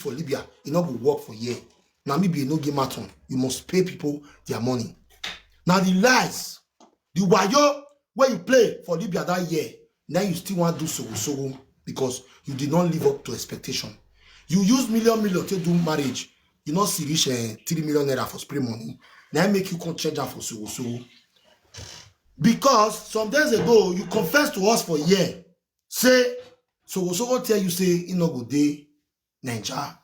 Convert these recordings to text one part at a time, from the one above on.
for Libya, it not go work for year. Now maybe no game matter. You must pay people their money. Now the lies, the wayo where you play for Libya that year, now you still want to do Soghosogho because you did not live up to expectation. You use million to do marriage. You not see reach 3 million naira for spray money. Now make you come change that for Soghosogho. Because some days ago, you confessed to us for a year. Say, Soghosogho tell you, say, you know, go day, Nigeria.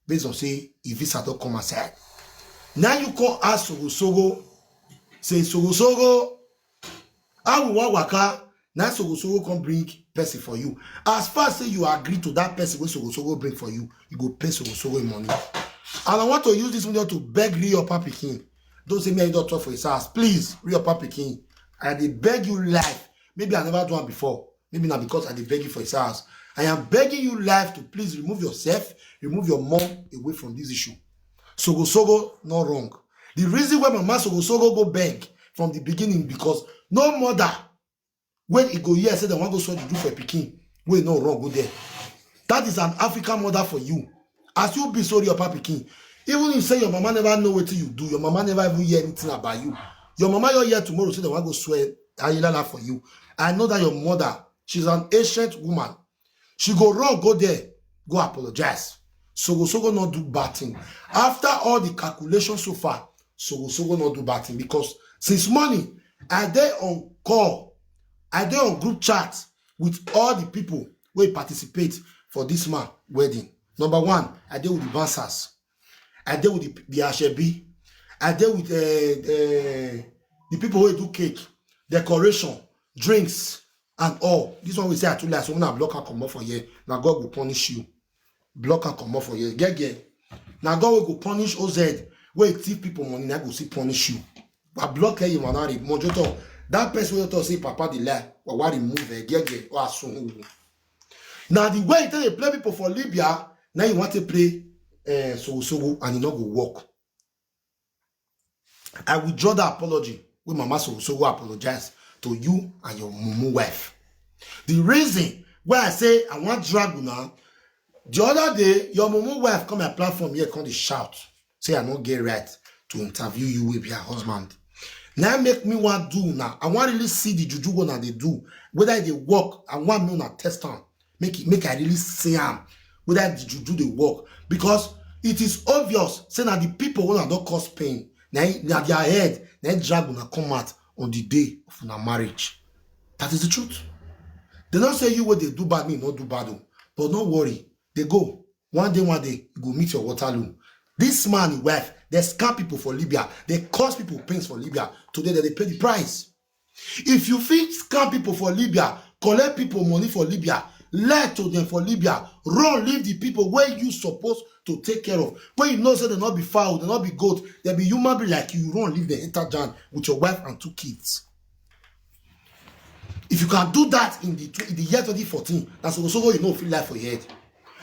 Based on, say, if visa don't come aside. Now you call ask Soghosogho, say, Soghosogho, how we want waka, now Soghosogho come bring person for you. As far as say you agree to that person when Soghosogho bring for you, you go pay Soghosogho money. And I want to use this video to beg real Papa King. Don't say me I don't talk for his house. Please, real Papa King. I beg you live. Maybe I never done before. Maybe not because I beg you for his house. I am begging you live to please remove yourself, remove your mom away from this issue. Soghosogho, not wrong. The reason why Mama Soghosogho go beg from the beginning because no mother, when he go here, say they want to go so to do for a Peking, wait, no wrong, go there. That is an African mother for you. As you be sorry, your Papa King. Even if you say your mama never know what you do, your mama never even hear anything about you. Your mama you're here tomorrow, so they want to go swear Ayilala for you. I know that your mother, she's an ancient woman. She go wrong, go there, go apologize. Soghosogho not do bad thing. After all the calculations so far, Soghosogho not do bad thing because since morning, I dey on call, I dey on group chat with all the people who participate for this man wedding. Number one, I dey with the dancers. I deal with the Ashebi. I deal with the people who do cake, decoration, drinks, and all. This one we say I told you, so when I block and come off for you, now God will punish you. Block and come off for you. Get. Now God will go punish OZ. Where you thief people money, now go see punish you. But block you, man. Mojoto. That person will say, Papa, the lie. Or what remove it. Get. Or soon. Now the way they play people for Libya, now you want to play Soghosogho and it not go work. I withdraw the apology when Mama Soghosogho apologize to you and your mumu wife. The reason why I say I want drag now, the other day your mumu wife come and platform here, come to shout, say I not get right to interview you with your husband. Now make me want do now. I want really see the juju what they do, whether they work. I want me to test on, make I really see them. Whether the juju they work, because it is obvious saying that the people who don't cause pain, now their head, they drag when come out on the day of our marriage. That is the truth. They don't say you what they do bad, me not do bad, but don't worry, they go one day you go meet your Waterloo. This man and wife, they scam people for Libya, they cause people pains for Libya. Today they pay the price. If you feel scam people for Libya, collect people money for Libya, lie to them for Libya, run, leave the people where you supposed to take care of. When you know say they not be foul, they not be goat, they be human being like you, run, leave the enter with your wife and 2 kids. If you can do that in the year 2014, that's also you know feel like for your head.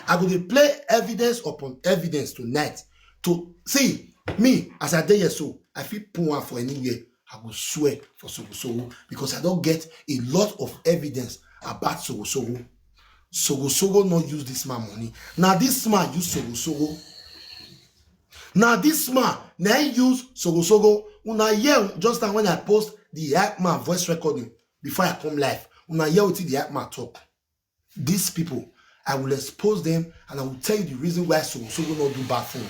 I go to play evidence upon evidence tonight to see me as I did here so I feel put one for anywhere. I will swear for Soghosogho because I don't get a lot of evidence about Soghosogho. Soghosogho not use this man money. Now this man use Soghosogho. Now this man now use Soghosogho. Una hear just when I post the A.K.A voice recording before I come live. Una hear what the A.K.A talk. These people, I will expose them and I will tell you the reason why Soghosogho not do bad thing.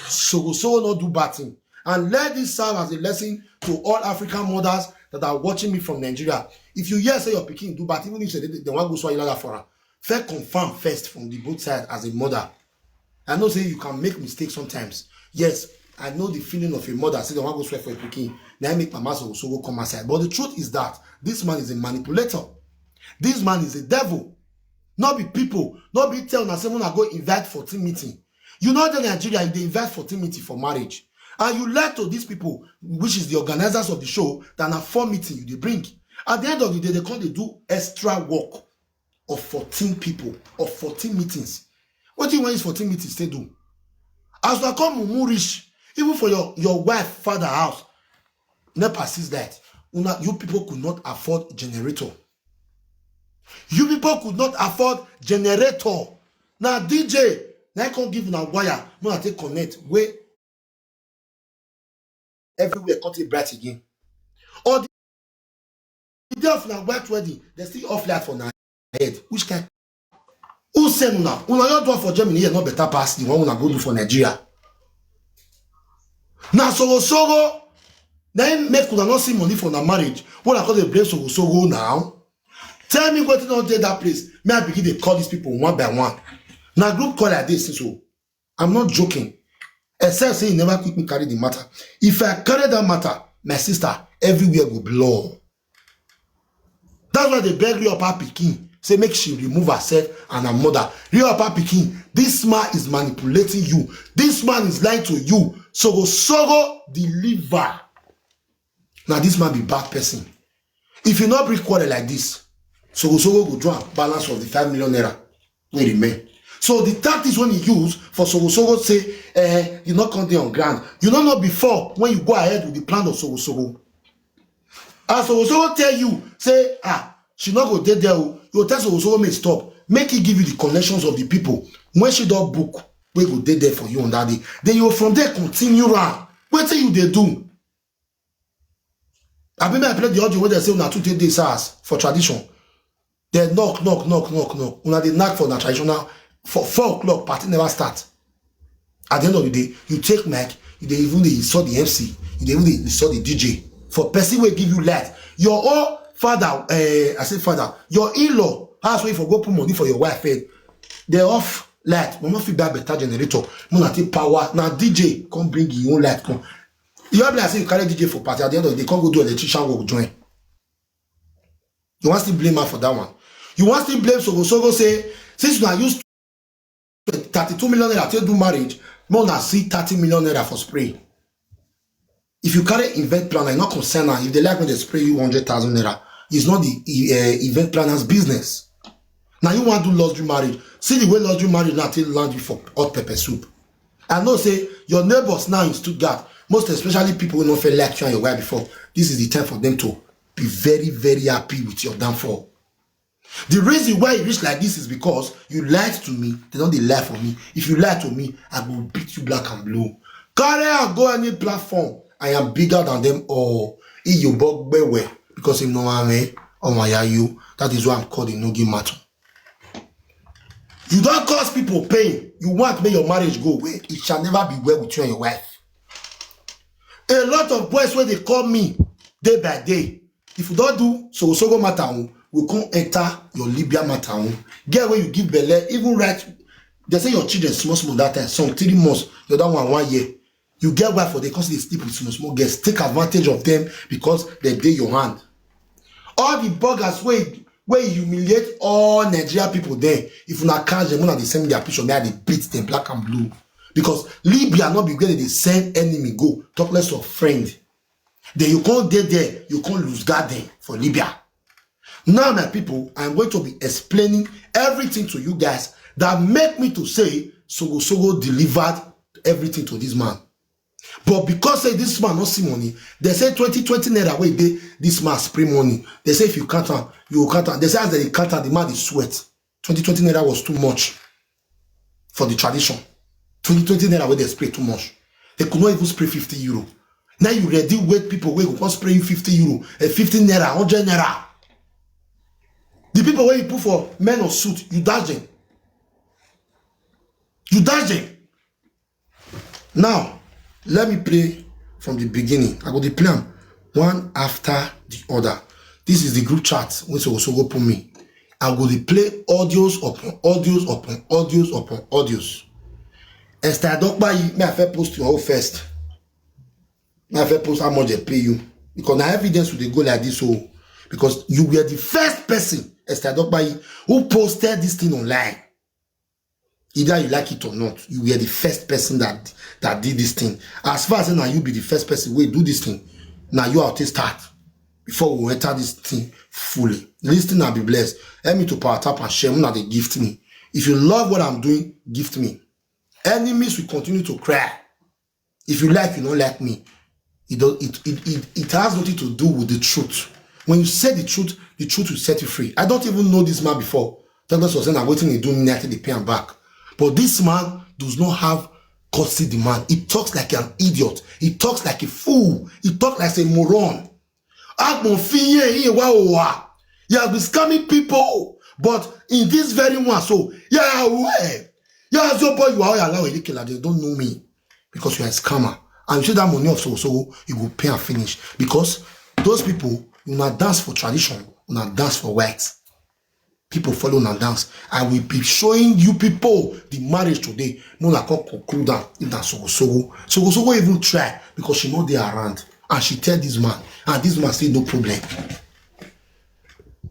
Soghosogho not do bad thing. And let this serve as a lesson to all African mothers that are watching me from Nigeria. If you hear say your pikin do bad, even if they want to go so Ayilala for her, first confirm first from the both sides as a mother. I know say you can make mistakes sometimes. Yes, I know the feeling of a mother say they want to go swear for a pikin. Now I make Mama Soghosogho come aside. But the truth is that this man is a manipulator. This man is a devil. Not be people, not be tell now say when I go invite 14 meeting. You know that Nigeria, they invite 14 meeting for marriage. And you lie to these people, which is the organizers of the show, that na 4 meetings they bring. At the end of the day, they come to do extra work of 14 people, of 14 meetings. What do you want these 14 meetings to do? As you come mumu rich, even for your wife, father house, never sees that. You people could not afford generator. You people could not afford generator. Now DJ, Now I can't give una wire. When I take connect, where everywhere can't take bright again. Or the day of na white wedding, they still off light for na head. Which kind? Who send una? Una not do for Germany here, not better pass the one una go do for Nigeria. Now Soghosogho, then make una not see money for na marriage. What I call the blame Soghosogho now? Tell me what not did that place. May I begin to call these people one by one. Now group call like this, so I'm not joking. Except say you never quick me carry the matter. If I carry that matter, my sister, everywhere will blow. That's why they beg Riopa Pikin. Say make she remove herself and her mother. Riopa Pikin, this man is manipulating you. This man is lying to you. Soghosogho deliver. Now this man be bad person. If you not break quarter like this, Soghosogho go draw balance of the 5 million naira. Wait a minute. So the tactics when you use for Soghosogho say, you not come there on ground. You don't know before when you go ahead with the plan of Soghosogho. As Soghosogho tell you, say, she not go there, you tell Soghosogho may stop. Make it give you the connections of the people. When she don't book, we go there for you on that day. Then you from there continue on. What till you they do? I remember I played the audio where they say, una 2 days for tradition. They knock. Una they knock for the traditional. For 4 o'clock, party never start. At the end of the day, you take mic, you even saw the MC, you even saw the DJ. For person will give you light. Your own father, I say father, your in-law, that's why you for go put money for your wife. They off light. Mama feel that better generator. Mona take power. Now DJ come bring your own light. Come. You have like say you carry DJ for party. At the end of the day, can't go do electrician work join. You want to blame her for that one. You want to blame Soghosogho say since you are used 32 million naira to do marriage, more than see 30 million naira for spray. If you carry event planner, not concerned. If they like when they spray you 100,000 naira, it's not the event planner's business. Now you want to do luxury marriage. See the way luxury marriage now till land you for hot pepper soup. I know say your neighbors now in Stuttgart, most especially people who don't feel like you and your wife before, this is the time for them to be very, very happy with your downfall. The reason why you reach like this is because you lied to me. They don't lie for me. If you lie to me, I will beat you black and blue. Carry and go any platform. I am bigger than them all. You bug beware because you know me. Oh my you. That is why I'm called Enogie matter. You don't cause people pain. You want to make your marriage go away. It shall never be well with you and your wife. A lot of boys when they call me day by day. If you don't do Soghosogho matter, we can't enter your Libya matter. Get where you give belly, even right. They say your children small that time, some 3 months, the other 1 year. You get why for they because they sleep with small girls. Take advantage of them because they day your hand. All the buggers where you humiliate all Nigerian people there. If you not catch them, when they send their picture, they beat them black and blue. Because Libya not be where they send enemy go, talk less of friend. Then you can't get there, you can't lose guard there for Libya. Now, my people, I'm going to be explaining everything to you guys that make me to say Soghosogho delivered everything to this man. But because say this man not see money, they say 2020 naira wait this man spray money. They say if you can't, you can't. They say as they can't, the man is sweat. 2020 naira was too much for the tradition. 2020 naira where they spray too much. They could not even spray 50 euro. Now you ready wait people wait go spray you 50 euro, 15 naira, 100 naira. The people where you put for men of suit, you dash them. You dash them. Now, let me play from the beginning. I got the plan one after the other. This is the group chat when Soghosogho put me. I go to play audios upon audios upon audios upon audios. Esther Adokpa, may I first post your own first. May I first post how much they pay you. Because now evidence will go like this. So, because you were the first person, Esther Adokpa, who posted this thing online. Either you like it or not, you were the first person that did this thing. As far as now you be the first person who do this thing, now you have to start before we enter this thing fully. This thing will be blessed. Help me to power tap and share. Now they gift me. If you love what I'm doing, gift me. Enemies will continue to cry. If you like, you don't like me. It has nothing to do with the truth. When you say the truth will set you free. I don't even know this man before. Douglas was saying I'm waiting to do me until they pay him back. But this man does not have courtesy demand. He talks like an idiot. He talks like a fool. He talks like a moron. He has been scamming people. But in this very one, so, yeah, your boy, you are allowed to they don't know me. Because you are a scammer. And you say that money of Soghosogho, you will pay and finish. Because those people, you not dance for tradition, you not dance for whites. People follow and dance. I will be showing you people the marriage today. No, I can't conclude that in that Soghosogho. Soghosogho even try because she know they are around. And she tell this man. And this man say no problem.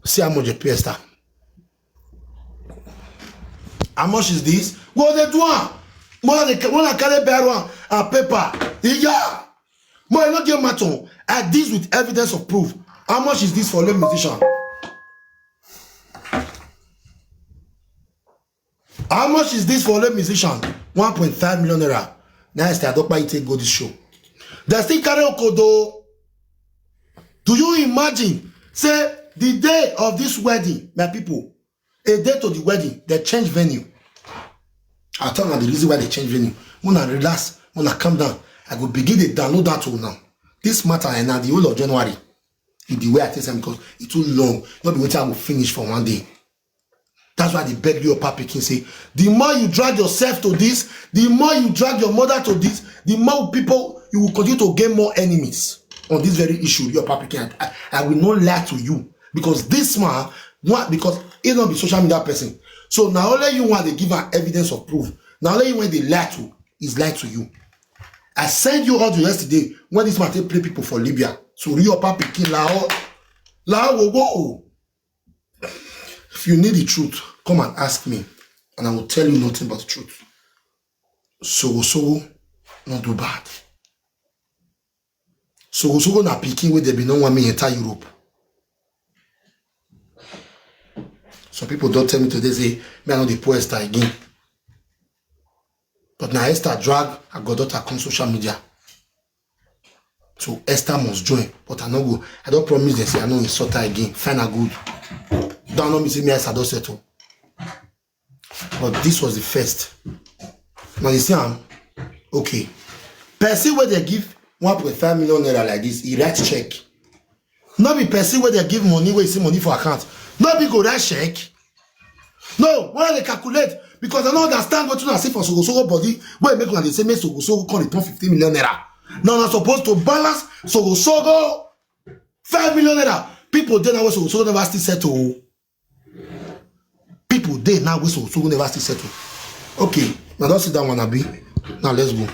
See how much you pay, star. How much is this? What they do? More than I carry barrel and paper. Yeah. More not get matter. I this with evidence of proof. How much is this for a musician? How much is this for a musician? 1.5 million naira. Nice, I don't buy it go this show. They still carry Okodo. Do you imagine? Say the day of this wedding, my people, a day to the wedding, they change venue. I tell you the reason why they change venue. When I relax, when I calm down, I go begin to download that tool now. This matter and now the whole of January. In the way I tell them because it's too long. Not be waiting I will finish for one day. That's why they beg you, Papa King say, the more you drag yourself to this, the more you drag your mother to this, the more people you will continue to gain more enemies on this very issue. Your Papa King, I will not lie to you because this man, because he not be social media person. So now only you want to give an evidence of proof. Now only you when they lie to is lie to you. I sent you all to yesterday when this man play people for Libya. So your Papa King Lao will go. If you need the truth, come and ask me, and I will tell you nothing but the truth. Soghosogho not do bad. Soghosogho na pikin where they be no want me enter Europe. Some people don't tell me today say, me I know the poor Esther again. But now Esther drag her goddaughter come social media. So Esther must join, but I no go. I don't promise them say I know insult her again. Find her good. Don't know me say me Esther don't settle. But this was the first. Now you see okay. Person where they give 1.5 million naira like this, he write check. Not be person where they give money where you see money for account. Not be go write check. No, why they calculate? Because I don't understand what you say for Soghosogho body. Where make one they say make Soghosogho call it 15 million naira. Now I'm supposed to balance Soghosogho 5 million naira. People there now Soghosogho never still settle. People there now Soghosogho never still settle. Okay, now don't sit down one abi. Now let's go.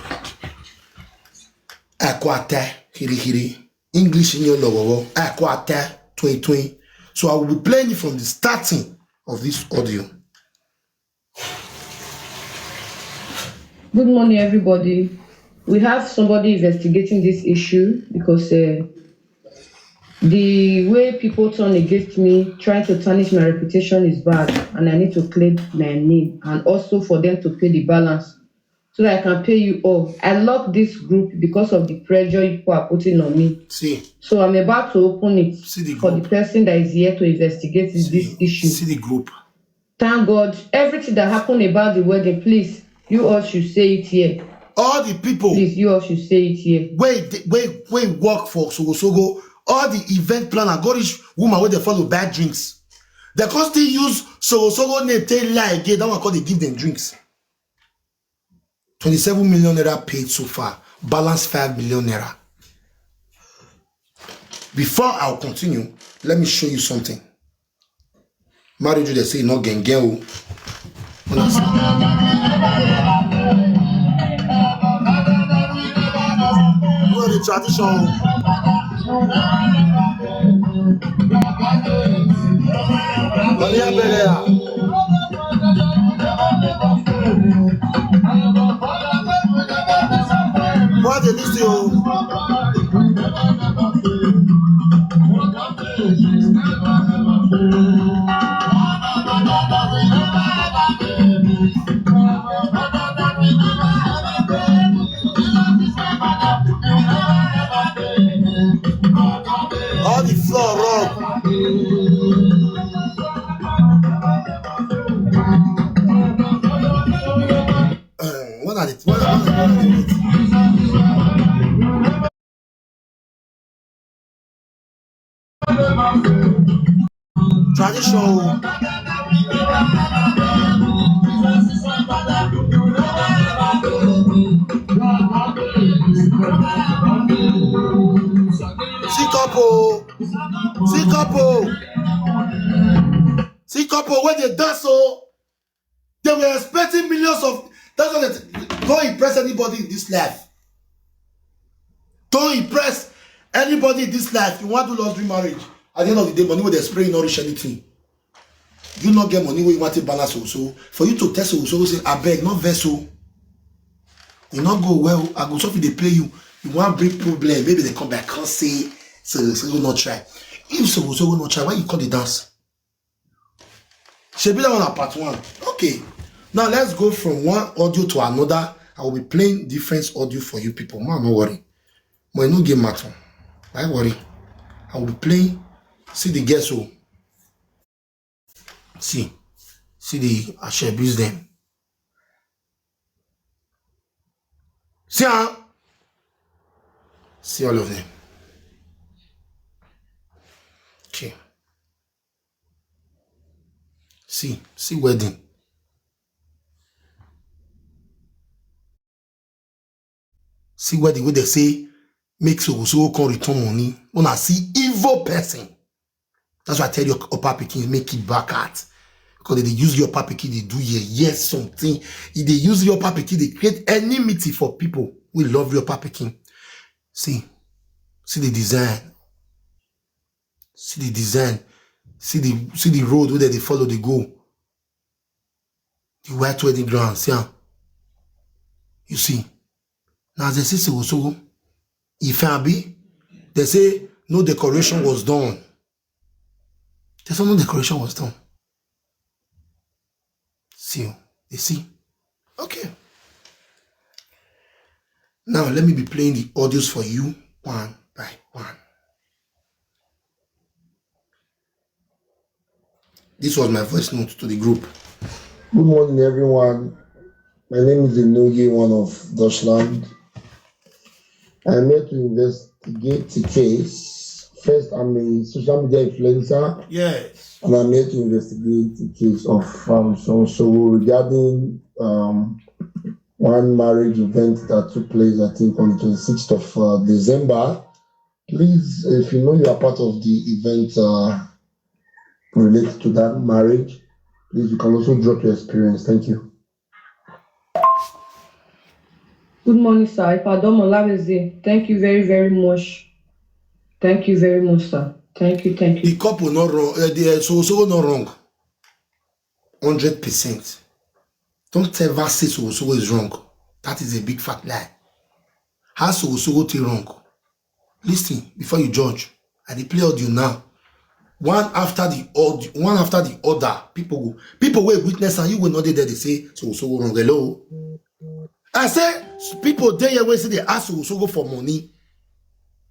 A.K.A. hiri. English in your logo. A.K.A. 2020. So I will be playing it from the starting of this audio. Good morning, everybody. We have somebody investigating this issue because the way people turn against me, trying to tarnish my reputation is bad, and I need to clear my name and also for them to pay the balance so that I can pay you all. I love this group because of the pressure people are putting on me. See. So I'm about to open it for the person that is here to investigate this issue. See the group. Thank God. Everything that happened about the wedding, please, you all should say it here. All the people. Please, you all should say it here. Wait, work for Soghosogho. All the event planner, Gorish woman where they follow bad drinks. They can still use Soghosogho name, tell lie again. That one called they give them drinks. 27 million naira paid so far. Balance 5 million naira. Before I'll continue, let me show you something. Marriage, they say no gengeo. What the tradition? What they listen to? All the floor rock. are the tradition. See couple when they dance so they were expecting millions of. That's what they don't impress anybody in this life. Don't impress anybody in this life. You want to luxury marriage. At the end of the day, money where they spray not reach anything. You not get money where you want to balance also. For you to test also say, I beg, not vessel. You not go well. I go something they pay you. You want bring problem. Maybe they come back can't say so go not try. If so go not try, why you call the dance? Should be that one at part one. Okay. Now let's go from one audio to another. I will be playing different audio for you people. Man, no worry. But no game matter. Don't worry. I will be playing. See the guess who. See the Ashebis them. See all of them. Okay. See wedding. See wedding where they say make Soghosogho come return money. When I see evil person. That's why I tell you upper picking make it back at. Because they use your upper picking, they do yes something. If they use your upper picking, they create enmity for people. We love your upper picking. See the design. See the design. See the road where they follow, they go. The white wedding ground, see how? You see. Now they say Soghosogho, if I be, they say no decoration was done. They say no decoration was done. See, they see. Okay. Now let me be playing the audios for you one by one. This was my voice note to the group. Good morning, everyone. My name is Enogie, one of Deutschland. I'm here to investigate the case. First, I'm a social media influencer. Yes. And I'm here to investigate the case of Soghosogho regarding one marriage event that took place, I think, on the 26th of December. Please, if you know you are part of the event related to that marriage, please, you can also drop your experience. Thank you. Good morning, sir. Pardon, Olaweze. Thank you very, very much. Thank you very much, sir. Thank you. The couple not wrong. The Soghosogho not wrong. 100%. Don't ever say Soghosogho is wrong. That is a big fat lie. How Soghosogho is wrong? Listen before you judge. I dey play audio now. One after the other. People will witness and you will not there. They say Soghosogho wrong. Hello. I say people there where say they ask Soghosogho for money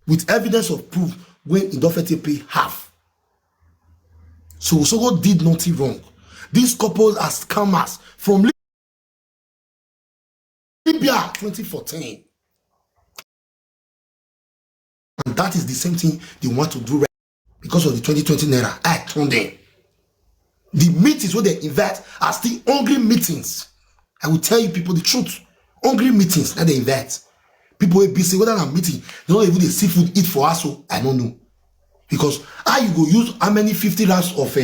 with evidence of proof when in don't pay half. Soghosogho did nothing wrong. These couples are scammers from Libya 2014. And that is the same thing they want to do right because of the 2020 Naira. I told them. The meetings where they invite are still hungry meetings. I will tell you people the truth. Hungry meetings that they invite. People will be saying whether I'm meeting, they don't even the seafood eat for us, so I don't know. Because how you go use how many 50 rams of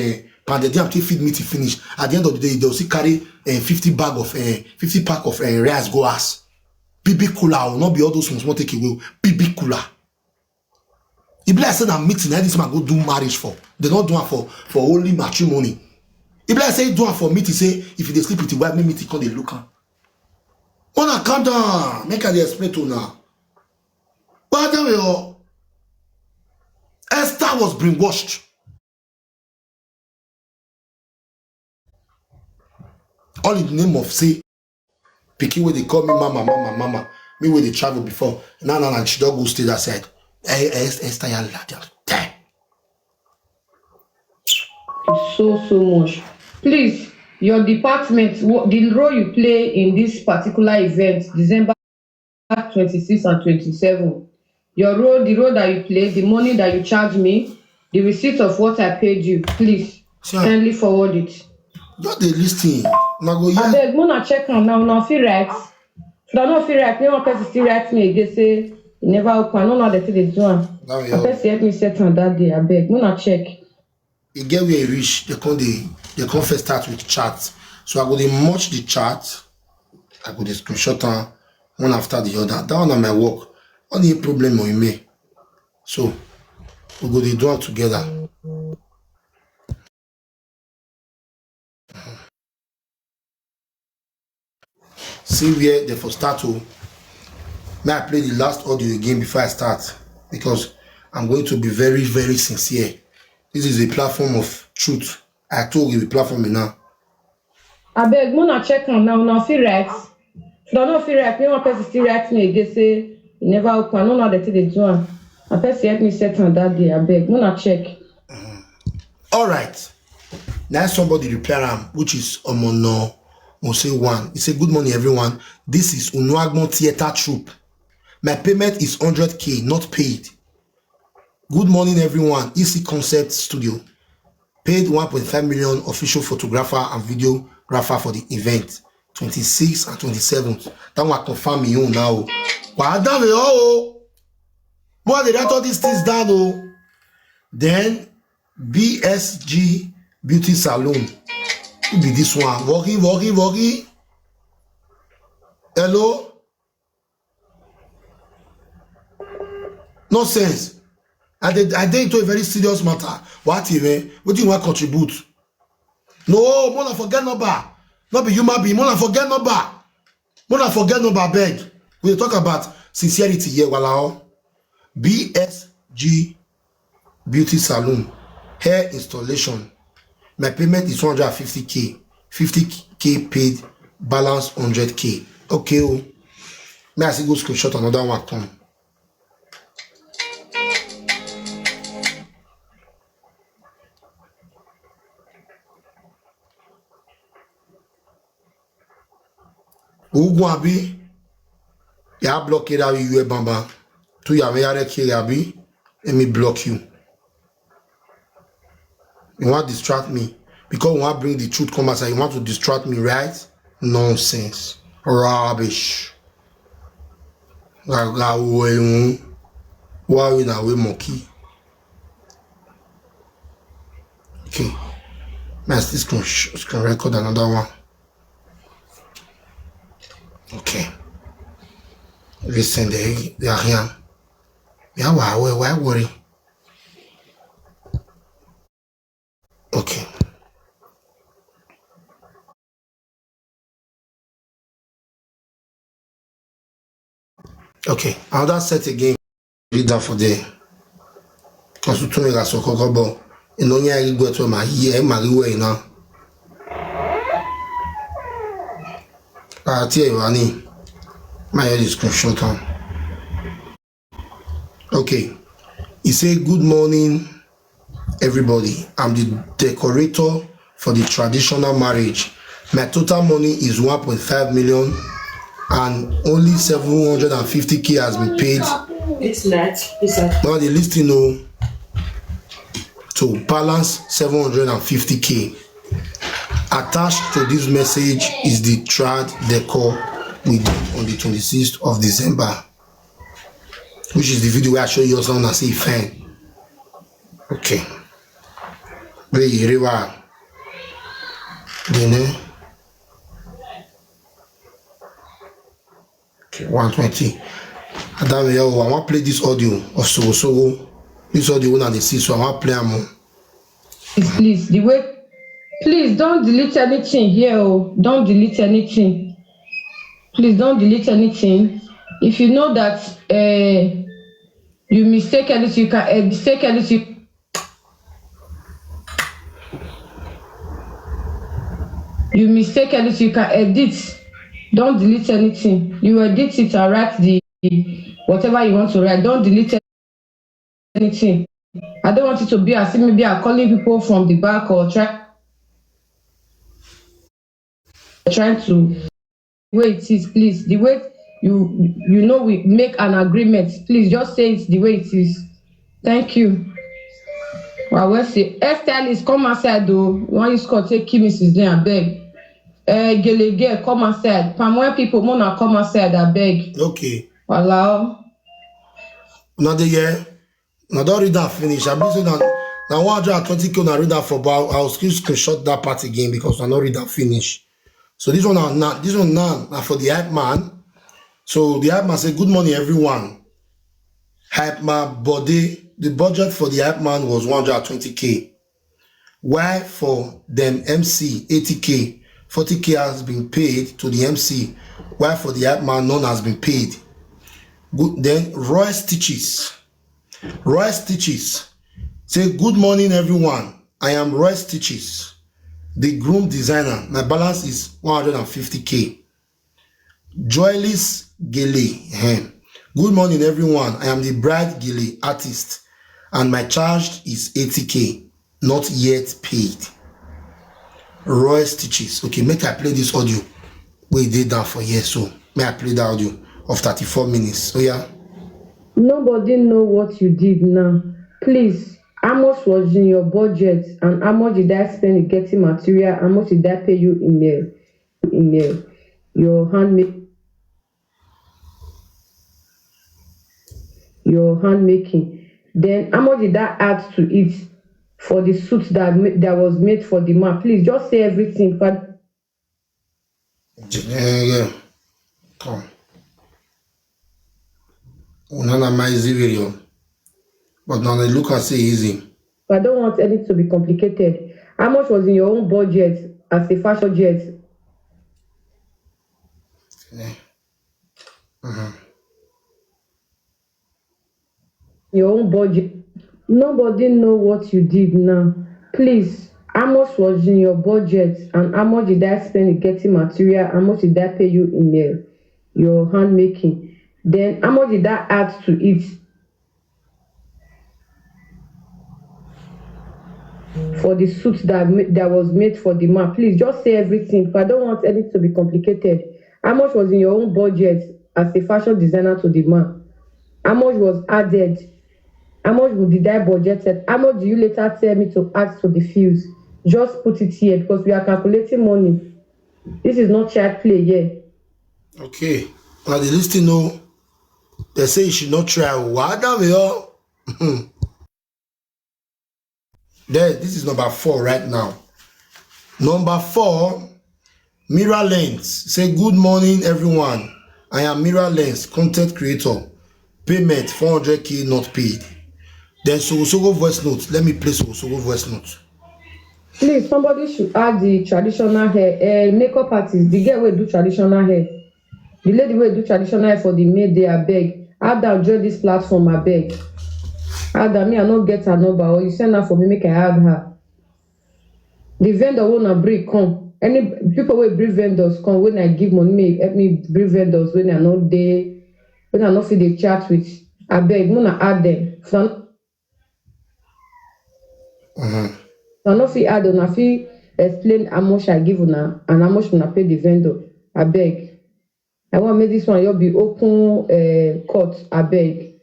pounded yam to feed meat to finish. At the end of the day, they'll see carry 50 pack of rice go ass. BB cooler will not be all those small take away. BB cooler. If I said I'm meeting, this man go do marriage for. They don't do it for only matrimony. If I say do it for meeting, say if they sleep with the wife, meet call they look at. Oh, now calm down. Make her explain to now. But anyway, Esther was brainwashed. All in the name of say, picking where they call me mama. Me where they travel before. Now, she don't go stay that side. Esther, you so much. Please, your department, the role you play in this particular event, December 26 and 27. Your role, the role that you play, the money that you charge me, the receipt of what I paid you, please Sure. kindly forward it. Just dey lis ten. Una go hear. Abeg, una check am now, una fit write. If una no fit write, make one person still write me again say e never open. I no know how dem take dey do am. Now we Na person help me set am that day, abeg, una check. e get where e reach, they come first start with chat. So I go dey merge the chat, I go dey screenshot am one after the other. That one na my work. Only problem on me. So we go dey do am together. See where they for start to. May I play the last audio again before I start, because I'm going to be very, very sincere. This is a platform of truth. I told you the platform now. Abeg, una check am now, una fit write. If una no fit write, make one person still write me again say e never open. I no know how dem take dey do am. Na person help me set am that day, abeg, una check. All right. Now somebody reply am, which is Omono Mose1. He said, good morning, everyone. This is Unuagbon Theater Troupe. My payment is 100K, not paid. Good morning, everyone. EC Concept Studio. Paid 1.5 million official photographer and videographer for the event. 26 and 27. That one confirm me now. What done we all? More they write all these things down. Oh. Then BSG Beauty Salon. Who be this one? Working. Hello? Nonsense. I did into a very serious matter. What even? What do you want to contribute? No, Mona forget number. Not be human being. Mona forget number. Beg. We talk about sincerity here. Walao. BSG Beauty Salon. Hair installation. My payment is 150K. 50K paid. Balance 100K. Okay. Oh. May I see go screenshot another one come. Ugu abi ya block it out you bamba to ya yare kiri abi let me block you. You want to distract me because you want to bring the truth come outside. You want to distract me, right? Nonsense, rubbish. Why we na we monkey? Okay, let's this can record another one. Okay. Listen, they are here. Yeah, why worry? Okay. Okay. Another set again. Read that for the. Because you told me that's a cocoa. You know, you go to my ear, my way now. I tell you, Annie. My head is screenshot on. Okay. He said, good morning, everybody. I'm the decorator for the traditional marriage. My total money is 1.5 million and only 750K has been paid. It's not. Now the listing to balance 750K. Attached to this message is the trad decor we did on the 26th of December, which is the video where I show you also and say fine. Okay. Okay, 120. I want to play this audio of Soghosogho. This audio when they see, so I want to play them. Please, the way. Please don't delete anything here. Oh, don't delete anything. Please don't delete anything. If you know that you mistake anything, you can mistake anything. You mistake anything, you can edit. Don't delete anything. You edit it and write the whatever you want to write. Don't delete anything. I don't want it to be as if maybe I'm calling people from the back or try. trying to way it is, please. The way you know we make an agreement, please just say it the way it is. Thank you. Well, well say hairstylist come outside though. One use call take keep Mrs. Then abeg. Gele girl come outside. Palm oil people wanna come outside abeg. Okay. Walao. Now the year. Now don't read that finish. I believe that now 120k na read that for about I'll still screenshot that part again because I not read that finish. So this one now for the hype man. So the hype man say good morning everyone. Hype man body, the budget for the hype man was 120k. Why for them MC 80k, 40k has been paid to the MC. Why for the hype man none has been paid. Good then Royce Stitches say good morning everyone. I am Royce Stitches, the groom designer. My balance is 150k. Joyless Gele. Good morning everyone. I am the bride Gele artist and my charge is 80k. Not yet paid. Royce Stitches. Okay, make I play this audio. We did that for years, so may I play the audio of 34 minutes. So yeah. Nobody know what you did now. Please, how much was in your budget and how much did I spend in getting material? How much did I pay you in your handmaking? Then how much did I add to it for the suit that was made for the man? Please just say everything. Yeah. Come. Unana my easy video. But now they look and say easy. I don't want anything to be complicated. How much was in your own budget as a fashion jet? Yeah. Your own budget. Nobody know what you did now. Please, how much was in your budget and how much did I spend in getting material? How much did I pay you in your handmaking? Then how much did I add to it for the suit that was made for the man? Please just say everything. I don't want anything to be complicated. How much was in your own budget as a fashion designer to the man? How much was added? How much did I budgeted? How much do you later tell me to add to the fees? Just put it here because we are calculating money. This is not child play here. Okay. Now the listening know they say you should not try. What are we all? There, this is number 4 right now. Number 4, Mirror Lens. Say good morning everyone. I am Mirror Lens, content creator. Payment 400k not paid. Then Soghosogho voice note. Let me play Soghosogho voice note. Please, somebody should add the traditional hair. Makeup artist, the girl will do traditional hair. The lady will do traditional hair for the maid day, I beg. Add that join this platform, I beg. Add that me, I not get her number, or you send her for me, make I add her. The vendor wanna bring come. Any people will bring vendors come when I give money, may help me bring vendors when I not there, when I not feel the chat with. I beg, wanna add them. So, I no fit add una fit explain how much I give una and how much una pay the vendor. Abeg. I want make this one you be open court. Abeg.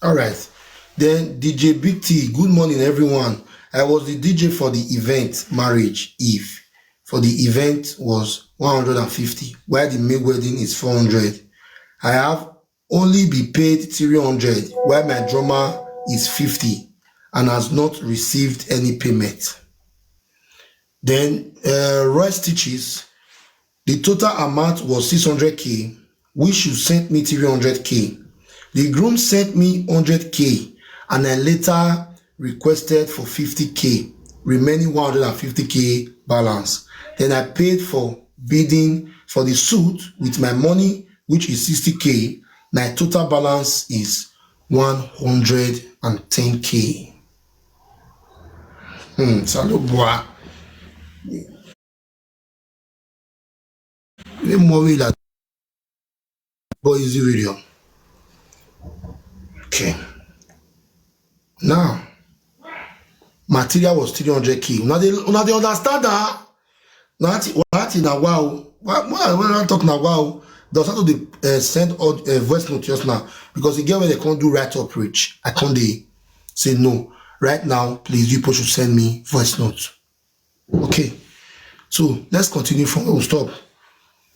All right. Then DJ Big T. Good morning, everyone. I was the DJ for the event marriage Eve. For the event was 150, while the main wedding is 400. I have only been paid 300, while my drummer is 50. And has not received any payment. Then Royce Stitches, the total amount was 600k, which you sent me 300k. The groom sent me 100k, and I later requested for 50k, remaining 150k balance. Then I paid for bidding for the suit with my money, which is 60k. My total balance is 110k. Salut bois. Les mauvais là. Boy easy video. Okay. Now, material was 300k. Now they understand that. What in a while? When I talk now, wow, they also to send voice note just now because the girl where they can't do right up reach. I can't they say no right now. Please, you should send me voice note. Okay, so let's continue from where we stop.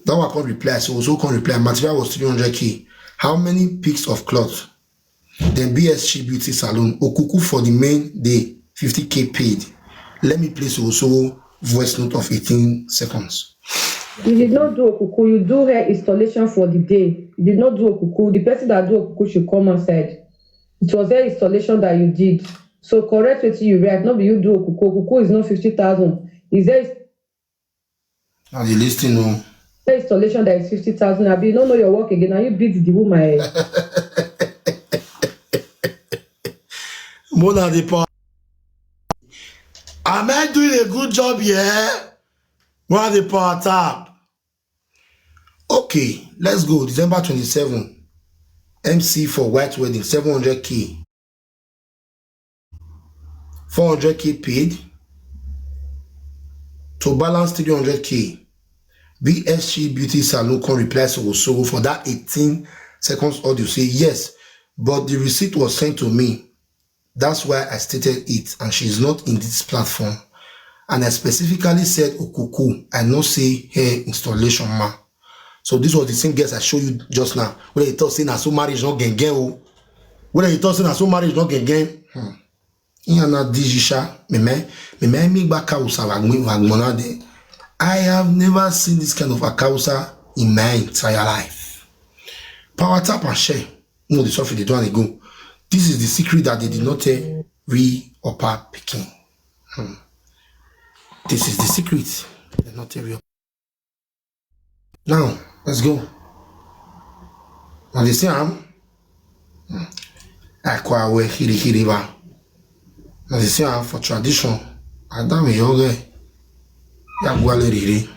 That one can't reply. So also can't reply. Material was 300k. How many pieces of cloth? Then BSG Beauty Salon Okuku for the main day 50k paid. Let me place also voice note of 18 seconds. You did not do okuku, you do hair installation for the day. You did not do okuku. The person that do okuku should come outside. It was hair installation that you did. So correct what you write. Not be you do okuku. Okuku is not 50,000. Is there Now the listing no. Installation that is 50,000? Abi you don't know your work again. Now you beat the woman. More than the part. Am I doing a good job here? More than the power tap. Okay, let's go. December 27. MC for white wedding 700k. 400k paid. To balance 300k. BSG Beauty Salon can reply Soghosogho for that 18 seconds audio. Say yes, but the receipt was sent to me. That's why I stated it, and she's not in this platform. And I specifically said Okuku. I not say hair installation ma. So this was the same guess I showed you just now. When you thought saying so marriage not gen. When you thought saying so marriage not gen. Iyana dijisha me back de. I have never seen this kind of akausa in my entire life. Power tap and share. No, the software they do and they go. This is the secret that they did not tell upper picking. This is the secret. They did not tell Now, let's go. Now they say Akwa we hiriba. Now they say for tradition. Adam yoga. Yagwale riri.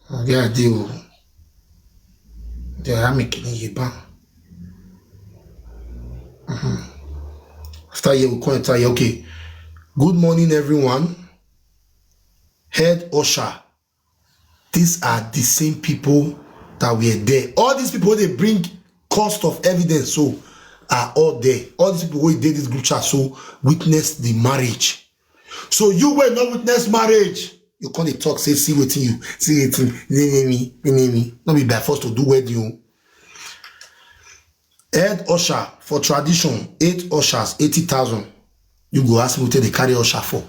Aga deal. They are making yiba. After you will come and tell you, okay. Good morning, everyone. Head Osha. These are the same people that were there. All these people they bring cost of evidence, so are all there. All these people who did this group chat so witnessed the marriage. So you were not witness marriage. You can't talk, say, see what you, see it, me. Not be by force to do wedding. Head usher for tradition, 8 ushers, 80,000. You go ask me what they carry usher for.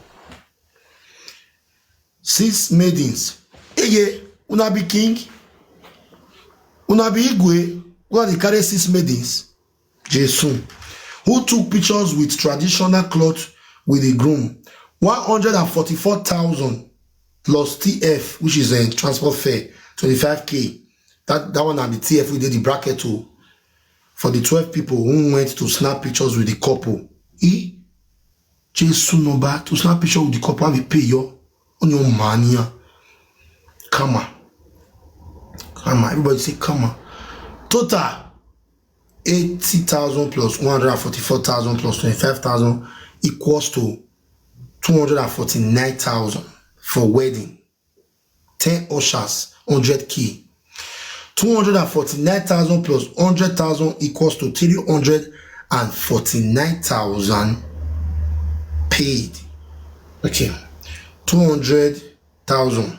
6 maidens. Eye, una be king, una be igwe. Una they carry 6 maidens. Jason, who took pictures with traditional cloth with the groom. 144,000 plus TF, which is a transport fare, 25k. That one and the TF we did the bracket too. For the 12 people who went to snap pictures with the couple. Jason number to snap picture with the couple and we pay you on your money. Come on. Everybody say come on. Total 80,000 plus 144,000 plus 25,000 equals to 249,000 for wedding. 10 ushers, 100k. 249,000 plus 100,000 equals to 349,000 paid. Okay. 200,000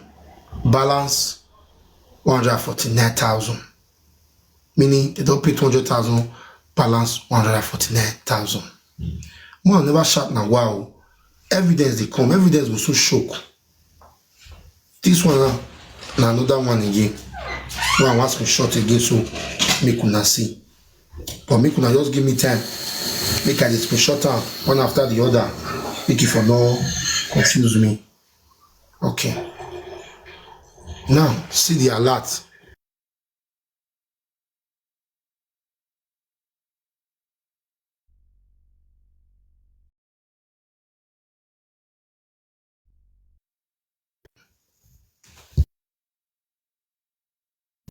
balance 149,000. Meaning they don't pay 200,000 balance 149,000. More never shout now. Wow. Evidence they come. Evidence will so shock. This one now another one again. One wants me short again, so make una see. But make una just give me time. Make I just short one after the other. Make it for no confuse me. Okay. Now see the alert.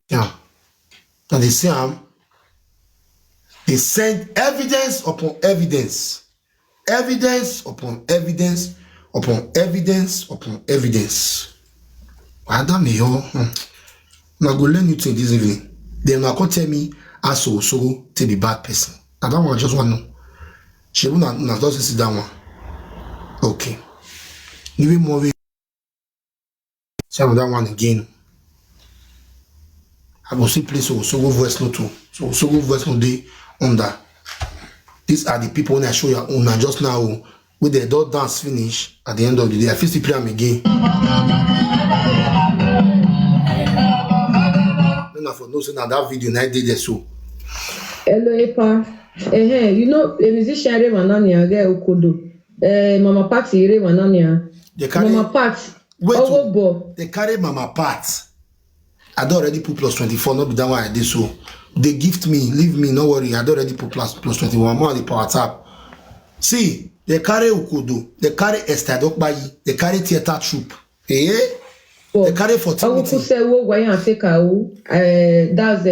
Yeah. And they say they send evidence upon evidence. Evidence upon evidence upon evidence upon evidence. Adam yo. Now go learn new thing this evening. Then now come tell me as Soghosogho to be bad person. I don't want just want to know. She will not doesn't see that one. Okay. Give me more. Say that one again. I will see place Soghosogho voice note too. Soghosogho voice note day under. These are the people when I show your own just now. With the door dance finish at the end of the day, I feel to play them again. Then I for no say now that video night did there so. Hello, A.K.A. You know a musician Rewanania there Okodo. Mama Party Rewanania. Mama Party. Wait, they carry Mama Pat. I don't already put plus 24, not be that one I did so. They gift me, leave me, no worry. I don't already put plus 21 more on the power tap. See, they carry Ukodo, they carry Estadokbayi, they carry theater troupe. Eh? They carry fertility. That's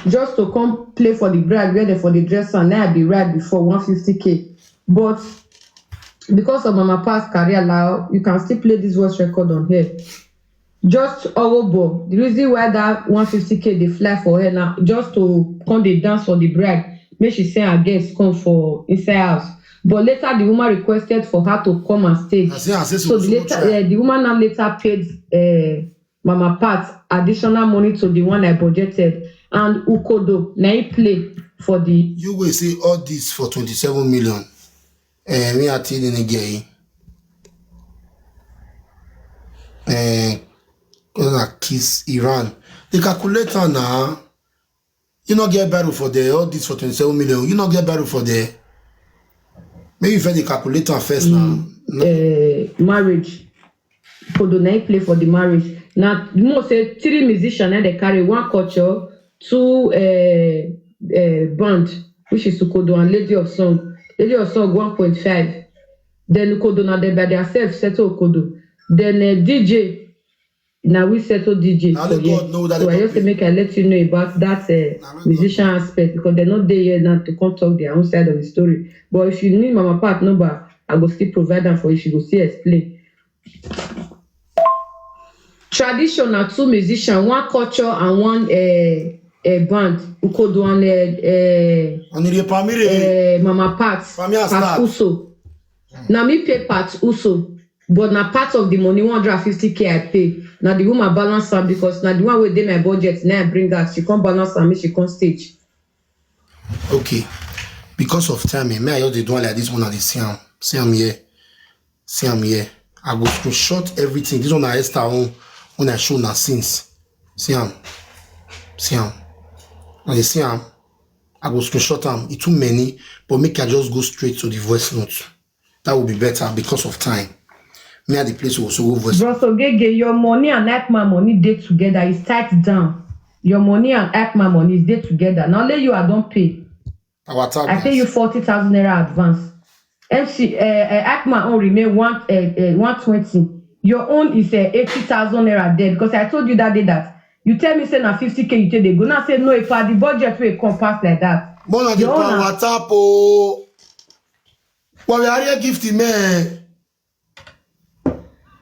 just to come play for the bride, where they for the dresser, and I be right before 150K. But because of Mama Pat's career now, you can still play this voice record on her. Just Owobo, the reason why that 150K they fly for her now, just to come they dance for the bride, make she say her guests come for inside house. But later the woman requested for her to come and stage. So the woman now later paid Mama Pat additional money to the one I budgeted, and Ukodo now he play for the. You will see all this for 27 million. Me are telling Enogie. Gonna kiss Iran. The calculator now. You not get barrel for there. All this for 27 million. You not get barrel for there. Maybe you the calculator first now. Marriage. Ukodo now he play for the marriage. Now you know say 3 musicians and they carry 1 culture, 2 band, which is Ukodo and Lady of Song. Lady of Song 1.5. Then Ukodo now they by themselves settle Ukodo. Then DJ. Now we settle DJ. Now let God know that. So I just make I let you know about that musician aspect, because they're not there yet now to come talk their own side of the story. But if you need Mama Pat number, I go still provide them for you. She go still explain. Traditional 2 musicians, 1 culture and 1 band. Ukodo and Mama Pat Uso. Now me pay Pat Uso. But now part of the money 150K I pay. Now the woman balance her because now the one with my budget now I bring her. She can't balance her, she can't stage. Okay. Because of time, may I just do one like this one and they see am here. See am here. I go screenshot everything. This one I Esther on when I show now since. See am. And they see am. I go screenshot them. It's too many, but make I just go straight to the voice notes. That will be better because of time. Me at the place will also go voice. Bro, so your money and A.K.A money they together is tight down. Your money and A.K.A money is they together. Now let you I don't pay. I pay you 40,000 naira advance. A.K.A own remain 120. Your own is 80,000 naira there, because I told you that day that you tell me say na 50K you take they go. Now say no, if I the budget will come pass like that. Mona the power tap oh. Well, we are here gifting man.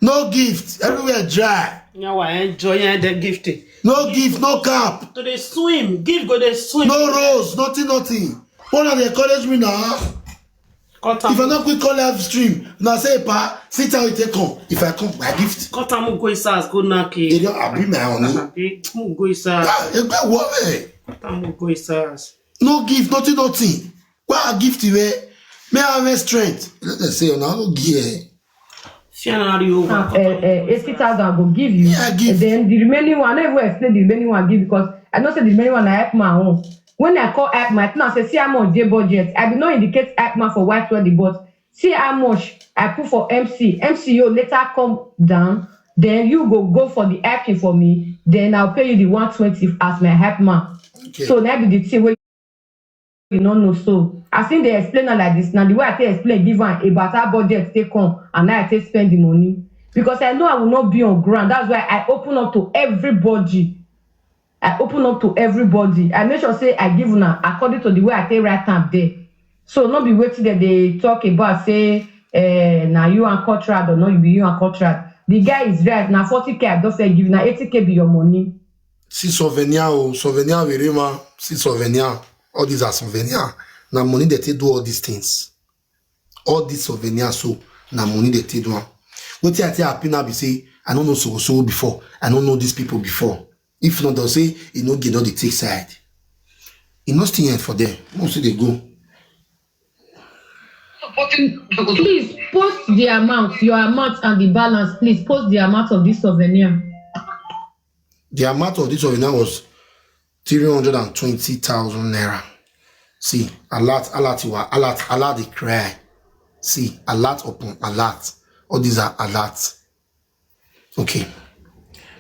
No gift, everywhere dry. Now I enjoy the gifting. No gift, no cap. To the swim, gift go the swim. No rose, nothing. One of the encourage me now. If I not quick call live stream, now say pa, sit down with come. If I come, my gift. Kotamu go isas go naki. They don't agree my honey. Mu go isas. You go worry. Kotamu go isas. No gift, nothing. Why a gift you may have strength. Let's say no give. 80,000 go give you. Yeah, give. Then the remaining one, I never explain the remaining one give, because I know say the remaining one I A.K.A own. When I call A.K.A, I say see how much they budget. I do not indicate A.K.A for white wedding, but see how much I put for MC. MCO later come down. Then you go for the A.K.A for me. Then I'll pay you the 120 as my A.K.A. Okay. So that be the thing where you don't know. So I think they explain it like this. Now the way I explain, give one about our budget take on, and I take spend the money, because I know I will not be on ground. That's why I open up to everybody. I make sure say I give una according to the way I take right time there. So not be waiting that they talk about say now you and contract or not you be you and contract. The guy is right. Now 40K I don't say give now 80K be your money. See souvenir verema. See souvenir. All these are souvenir. Now money that they do all these things. All these souvenirs so now money that they do. What I tell happy now be say I don't know Soghosogho before. I don't know these people before. If not, they'll say Enogie not the take side. It not still end for them. Mostly they go. Please post the amount, your amount and the balance. Please post the amount of this souvenir. The amount of this souvenir was 320,000 naira. See, a lot they cry. See, a lot upon a lot. All these are a lot. Okay.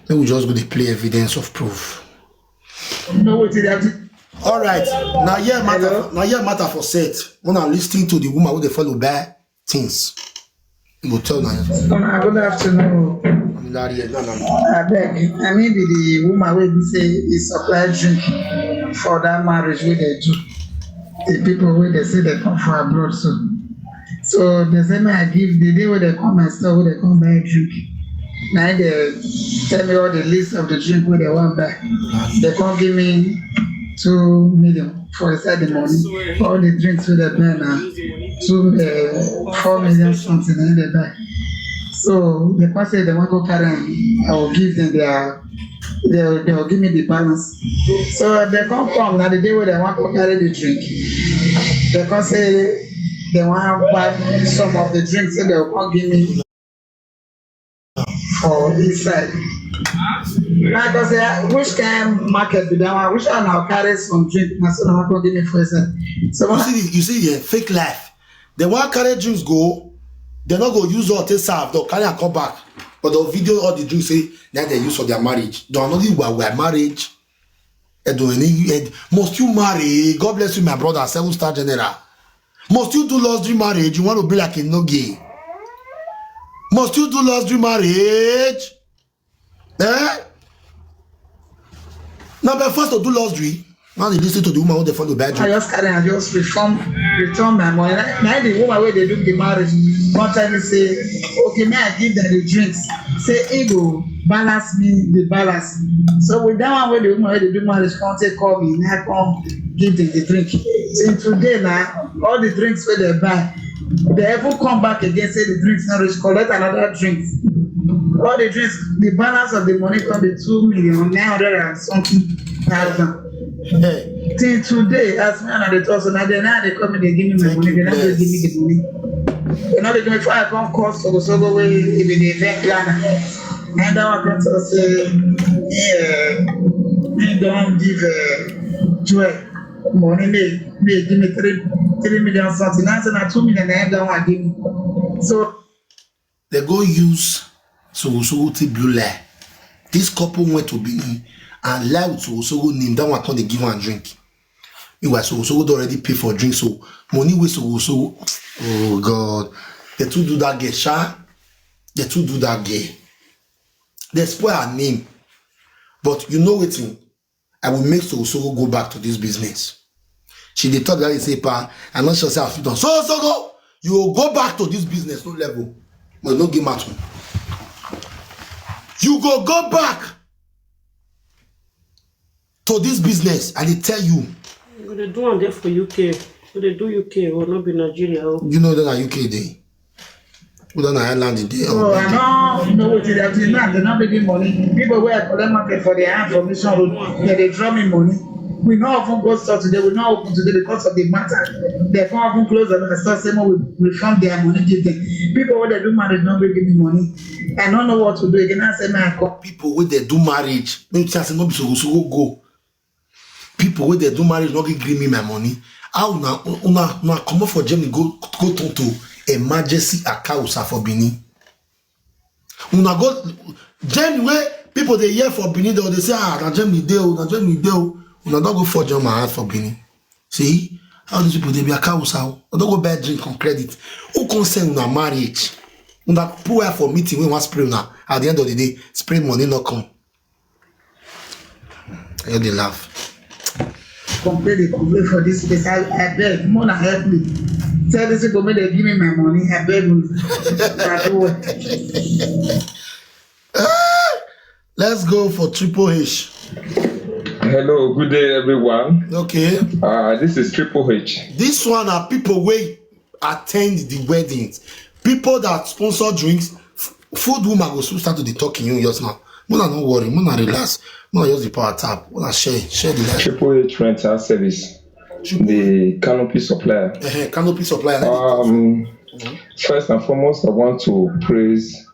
Then we just go to play evidence of proof. No, what did that? All right. Now here matter for set. When I'm listening to the woman who they follow bad things, you will tell now. Good afternoon. I beg. I mean, the woman will say is supply drink for that marriage where they do. The people where they say they come from abroad, so they say I give the day where they come and store where they come buy drink. Now they tell me all the list of the drink where they want buy. They can't give me 2 million for inside the money. All the drinks where they buy now 4 million something and they buy. So the person say they want to go carry, I will give them they will give me the balance. So they can't come now the day where they want to carry the drink. They can't say they want to buy some of the drinks, so they will come give me for inside. Now I say which kind of market be that one? Which one I'll carry some drink? Now so they want to give me for inside. So you see the fake life. They want carry drinks go. They're not going to use all they serve. They'll carry and come back. But they'll video all the drinks say that they use for their marriage. They are not even we're marriage. Must you marry? God bless you, my brother, 7-star general. Must you do luxury marriage? You want to be like Enogie? Must you do luxury marriage? Eh? Now, but first to do luxury. Now they listen to the woman who they follow bad. I just carry and just return my money. Now the woman where they do the marriage, one time they say, okay, may I give them the drinks? Say, he go balance me the balance. So with that one where the woman where they do marriage, can't take call me, now come give them the drink. So today now, all the drinks where they buy, they ever come back again, say the drinks not rich, collect another drink. All the drinks, the balance of the money come be 2,900,000 and something. Hey. Till today, as me and the talk, so now they come and they give me my money. They not just give me the money. They not give me before I come call Soghosogho where it be the event planner. And that one come to say, me don't give Joy money. They give me 3 million something. Now say 2 million. I don't want to give me. So they go use Soghosogho to blue light. This couple went to Benin and lie with Soghosogho name. That one come they give one drink. Meanwhile, Soghosogho already pay for drink, so money with Soghosogho. Oh God, they too do that girl, sha. They too do that girl. They spoil her name. But you know what? I will make Soghosogho go back to this business. She they thought that they say, "Pa, I'm not sure say I've done." Soghosogho, you will go back to this business, no level. But no game at all. You go back to this business, and they tell you. They do one there for UK. They do UK or not be Nigeria. You know that UK day. We don't know Ireland day. Oh, I know what it is. They're not making money. People where collect market for their information road, they draw me money. We not often go store today. We not open today because of the matter. They can't even close the store. Say more we refund their money. Give them. People where they do marriage don't give me money. I don't know what to do again. I say man, people where they do marriage. Maybe say no be Soghosogho go. People where they do marriage not give me my money. How una come up for Germany go to emergency account for Benin. Una go Germany where people they hear for Benin they say na Germany dey na Germany dey. Una don't go for German heart for Benin. See how these people they be account how don't go buy drink on credit. Who concern una marriage? Una poor for meeting when one spray una at the end of the day spray money not come. I they laugh. Completely for this place. I beg, more help me. Tell this people make they give me my money. I beg you. I do it. Let's go for Triple H. Hello, good day, everyone. Okay. This is Triple H. This one are people wey attend the weddings. People that sponsor drinks. Food woman go soon start to dey talk in you just now. Mona no worry, Mona relax. Mona use the power tap. Mona share the life. Triple H rental service. The canopy supplier. Canopy supplier. First and foremost, I want to praise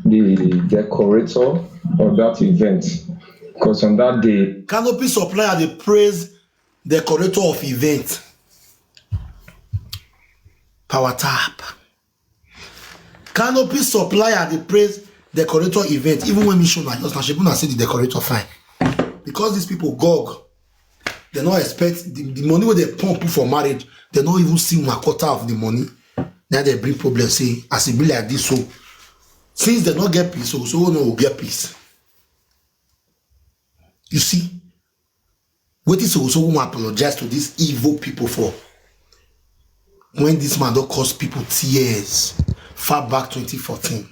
the decorator of that event, because on that day, Canopy supplier dey praise decorator of event. Power tap. Canopy supplier dey praise decorator event. Even when mission na just na she say the decorator fine, because these people gog. They not expect the money where they pump for marriage. They not even see one quarter of the money. Now they bring problem. Say as it be like this, so since they not get peace, so no will get peace. You see, what is so won't apologize to these evil people for when this man don't cause people tears far back 2014.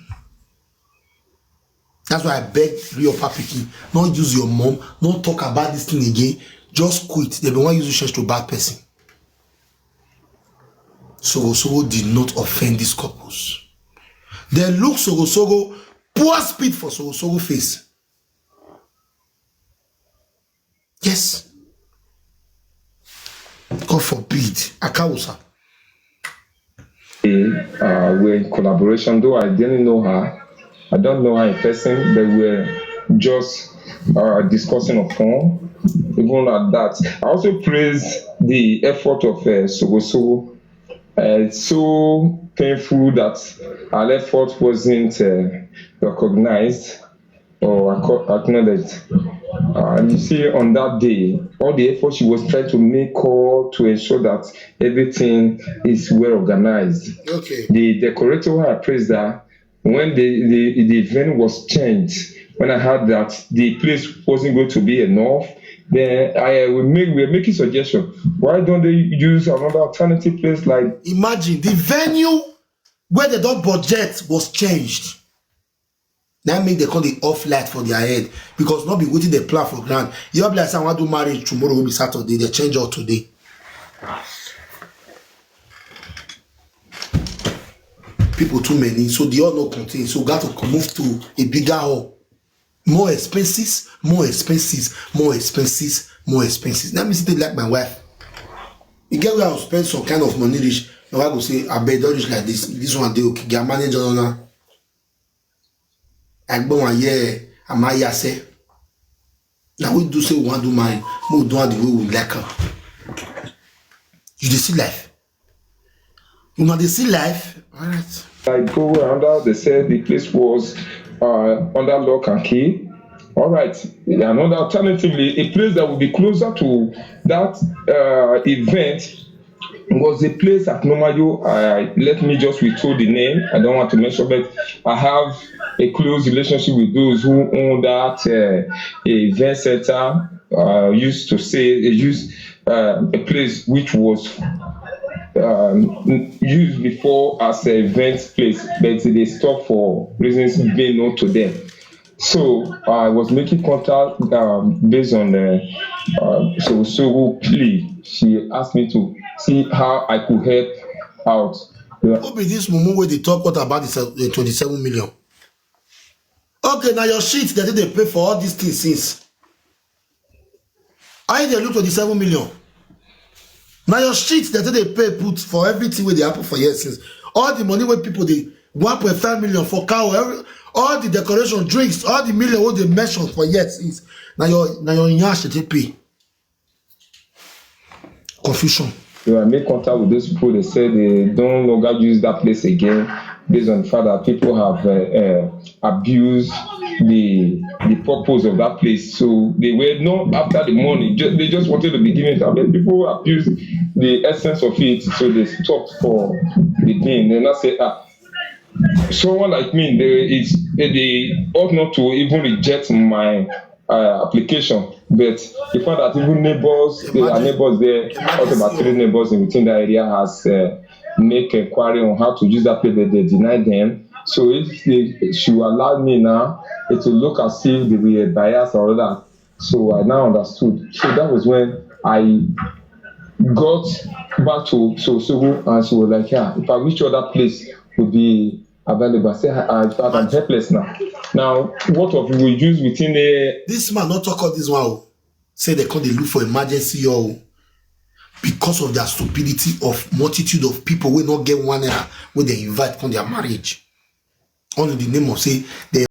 That's why I beg your papi, not use your mom, not talk about this thing again. Just quit. They don't want to use church to bad person. Soghosogho did not offend these couples. They look Soghosogho, poor speed for Soghosogho face. Yes. God forbid. Akawusa. We're in collaboration, though I didn't know her. I don't know her in person, but we're just discussing on phone. Even at that, I also praise the effort of Soghosogho. It's so painful that our effort wasn't recognized or acknowledged. And you see, on that day, all the effort she was trying to make all to ensure that everything is well organized. Okay. The decorator, I praised her. When the event was changed, when I heard that the place wasn't going to be enough, then we're making suggestion. Why don't they use another alternative place like? Imagine the venue where they don't budget was changed. That make they call the off light for their head, because not be waiting the plan for grand. You be like, I want to do marriage tomorrow, will be Saturday. They change all today. People too many, so they all not contain. So got to move to a bigger hall. More expenses, more expenses, more expenses, more expenses. Let me see like my wife. You get where I'll spend some kind of money rich. Now I go say, I bet don't rich like this. This one they okay. Get manager on now. I go 1 year. I'm a year say. Now we do say we want to marry. We do the way we like her. You see life. You know they see life. All right. I go around. They said the place was under lock and key. All right. Another alternatively, a place that would be closer to that event was a place at Nomayo. Let me just withhold the name. I don't want to mention, but I have a close relationship with those who own that event center. Used to say they used a place which was used before as an event place, but they stopped for reasons being known to them. So I was making contact based on Soghosogho plea. She asked me to see how I could help out. Who be this moment where they talk what about the 27 million? Okay, now your sheet that they pay for all these things since. I they look 27 million. Now your sheet that they pay put for everything where they happen for years since. All the money where people they 1.5 million for cow, all the decoration, drinks, all the million what they mentioned for years since. Now your yash they pay. Confusion. I made contact with those people. They said they don't longer use that place again, based on the fact that people have abused the purpose of that place. So they were not after the money. They just wanted to be given it. But people abused the essence of it, so they stopped for the thing. Then I said, someone like me, they ought not to even reject my application. But the fact that even neighbors, there are neighbors there, also about 3 neighbors in within that area has make inquiry on how to use that place, they deny them. So if she will allow me now, it will look as if they were biased or that. So I now understood. So that was when I got back to Soghosogho, and she was like, yeah, if I wish other place would be available. I said, I'm helpless now. Now, what of we use within the... This man not talk about this one. Say they come, they look for emergency or because of their stupidity of multitude of people will not get one when they invite on their marriage. All in the name of say they